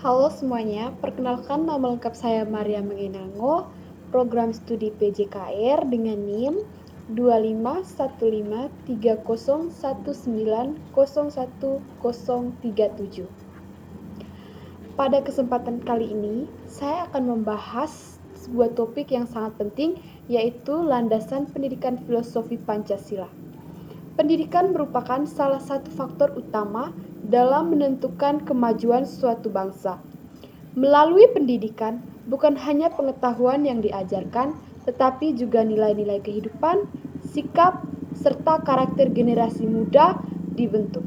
Halo semuanya, perkenalkan nama lengkap saya Maria Mengenango, program studi PJKR dengan NIM 25153019011037. Pada kesempatan kali ini, saya akan membahas sebuah topik yang sangat penting, yaitu landasan pendidikan filosofi Pancasila. Pendidikan merupakan salah satu faktor utama dalam menentukan kemajuan suatu bangsa. Melalui pendidikan, bukan hanya pengetahuan yang diajarkan, tetapi juga nilai-nilai kehidupan, sikap, serta karakter generasi muda dibentuk.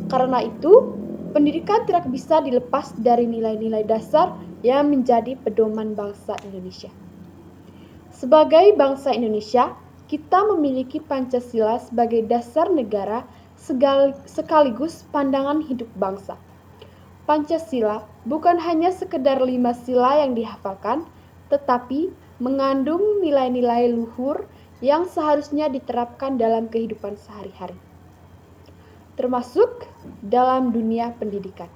Karena itu, pendidikan tidak bisa dilepas dari nilai-nilai dasar yang menjadi pedoman bangsa Indonesia. Sebagai bangsa Indonesia, kita memiliki Pancasila sebagai dasar negara sekaligus pandangan hidup bangsa. Pancasila bukan hanya sekedar 5 sila yang dihafalkan, tetapi mengandung nilai-nilai luhur yang seharusnya diterapkan dalam kehidupan sehari-hari, termasuk dalam dunia pendidikan.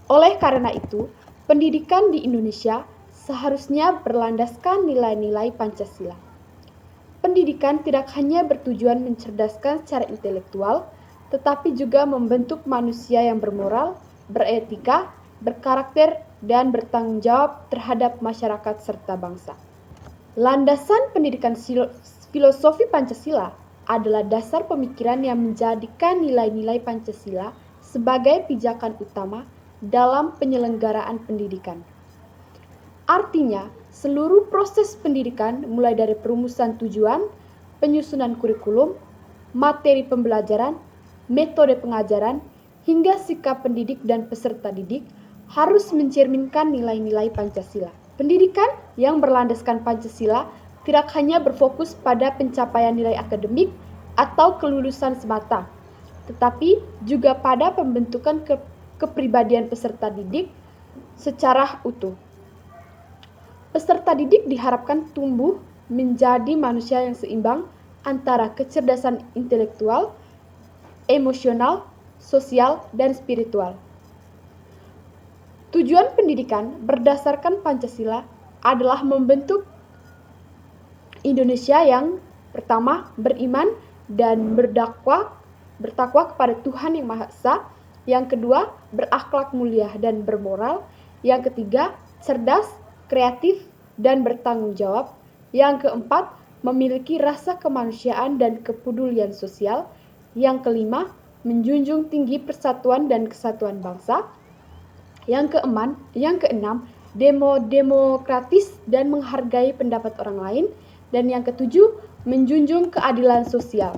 Oleh karena itu, pendidikan di Indonesia seharusnya berlandaskan nilai-nilai Pancasila. Pendidikan tidak hanya bertujuan mencerdaskan secara intelektual, tetapi juga membentuk manusia yang bermoral, beretika, berkarakter, dan bertanggung jawab terhadap masyarakat serta bangsa. Landasan pendidikan filosofi Pancasila adalah dasar pemikiran yang menjadikan nilai-nilai Pancasila sebagai pijakan utama dalam penyelenggaraan pendidikan. Artinya, seluruh proses pendidikan mulai dari perumusan tujuan, penyusunan kurikulum, materi pembelajaran, metode pengajaran, hingga sikap pendidik dan peserta didik harus mencerminkan nilai-nilai Pancasila. Pendidikan yang berlandaskan Pancasila tidak hanya berfokus pada pencapaian nilai akademik atau kelulusan semata, tetapi juga pada pembentukan kepribadian peserta didik secara utuh. Peserta didik diharapkan tumbuh menjadi manusia yang seimbang antara kecerdasan intelektual, emosional, sosial, dan spiritual. Tujuan pendidikan berdasarkan Pancasila adalah membentuk Indonesia yang pertama beriman dan bertakwa kepada Tuhan Yang Maha Esa, yang kedua berakhlak mulia dan bermoral, yang ketiga cerdas, kreatif, dan bertanggung jawab, yang keempat memiliki rasa kemanusiaan dan kepedulian sosial, yang kelima menjunjung tinggi persatuan dan kesatuan bangsa, yang keenam demokratis dan menghargai pendapat orang lain, dan yang ketujuh menjunjung keadilan sosial.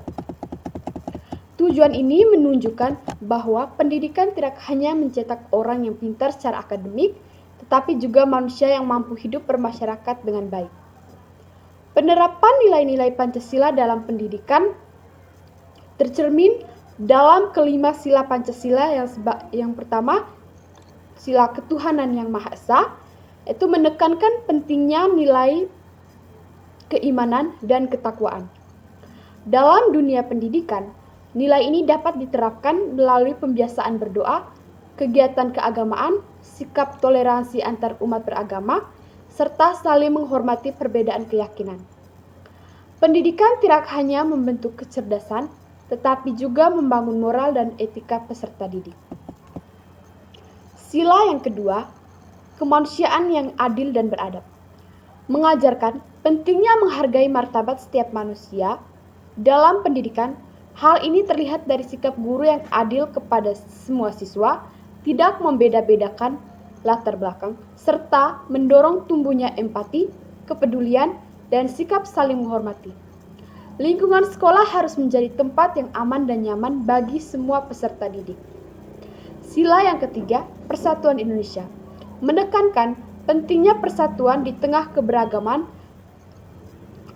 Tujuan ini menunjukkan bahwa pendidikan tidak hanya mencetak orang yang pintar secara akademik, tetapi juga manusia yang mampu hidup bermasyarakat dengan baik. Penerapan nilai-nilai Pancasila dalam pendidikan tercermin dalam kelima sila Pancasila yang pertama, sila ketuhanan yang Maha Esa, itu menekankan pentingnya nilai keimanan dan ketakwaan. Dalam dunia pendidikan, nilai ini dapat diterapkan melalui pembiasaan berdoa, kegiatan keagamaan, sikap toleransi antar umat beragama, serta saling menghormati perbedaan keyakinan. Pendidikan tidak hanya membentuk kecerdasan, tetapi juga membangun moral dan etika peserta didik. Sila yang kedua, kemanusiaan yang adil dan beradab, mengajarkan pentingnya menghargai martabat setiap manusia. Dalam pendidikan, hal ini terlihat dari sikap guru yang adil kepada semua siswa, tidak membeda-bedakan latar belakang, serta mendorong tumbuhnya empati, kepedulian, dan sikap saling menghormati. Lingkungan sekolah harus menjadi tempat yang aman dan nyaman bagi semua peserta didik. Sila yang ketiga, persatuan Indonesia, menekankan pentingnya persatuan di tengah keberagaman.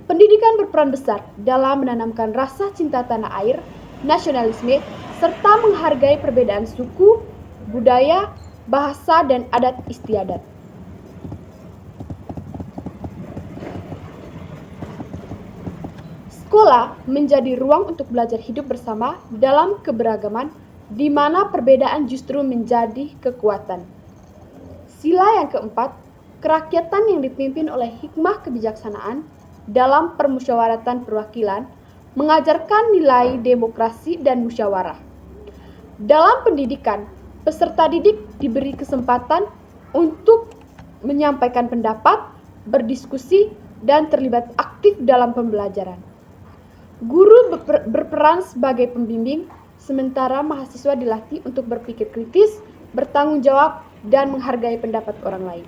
Pendidikan berperan besar dalam menanamkan rasa cinta tanah air, nasionalisme, serta menghargai perbedaan suku, budaya, bahasa, dan adat istiadat. Sekolah menjadi ruang untuk belajar hidup bersama dalam keberagaman di mana perbedaan justru menjadi kekuatan. Sila yang keempat, kerakyatan yang dipimpin oleh hikmah kebijaksanaan dalam permusyawaratan perwakilan mengajarkan nilai demokrasi dan musyawarah. Dalam pendidikan, peserta didik diberi kesempatan untuk menyampaikan pendapat, berdiskusi, dan terlibat aktif dalam pembelajaran. Guru berperan sebagai pembimbing, sementara mahasiswa dilatih untuk berpikir kritis, bertanggung jawab, dan menghargai pendapat orang lain.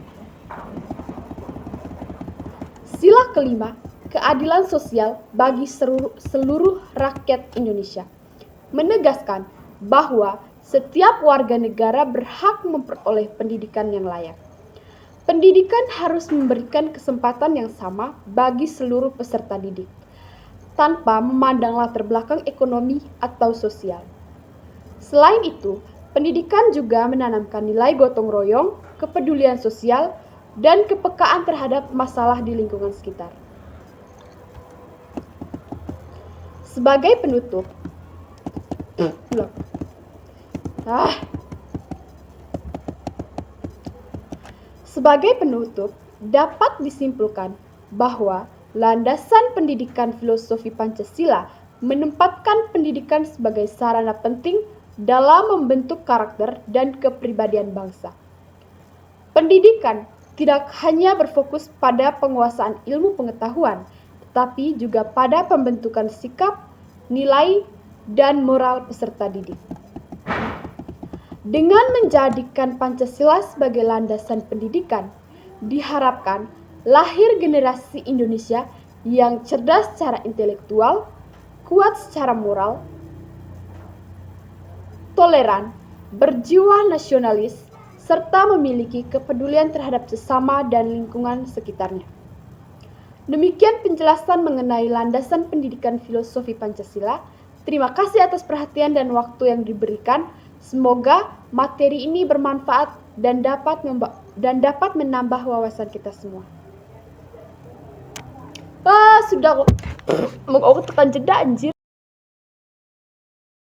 Sila kelima, keadilan sosial bagi seluruh rakyat Indonesia, menegaskan bahwa setiap warga negara berhak memperoleh pendidikan yang layak. Pendidikan harus memberikan kesempatan yang sama bagi seluruh peserta didik, tanpa memandang latar belakang ekonomi atau sosial. Selain itu, pendidikan juga menanamkan nilai gotong royong, kepedulian sosial, dan kepekaan terhadap masalah di lingkungan sekitar. Sebagai penutup, dapat disimpulkan bahwa landasan pendidikan filosofi Pancasila menempatkan pendidikan sebagai sarana penting dalam membentuk karakter dan kepribadian bangsa. Pendidikan tidak hanya berfokus pada penguasaan ilmu pengetahuan, tetapi juga pada pembentukan sikap, nilai, dan moral peserta didik. Dengan menjadikan Pancasila sebagai landasan pendidikan, diharapkan lahir generasi Indonesia yang cerdas secara intelektual, kuat secara moral, toleran, berjiwa nasionalis, serta memiliki kepedulian terhadap sesama dan lingkungan sekitarnya. Demikian penjelasan mengenai landasan pendidikan filosofi Pancasila. Terima kasih atas perhatian dan waktu yang diberikan. Semoga materi ini bermanfaat dan dapat menambah wawasan kita semua. Sudah mau tekan jeda anjir.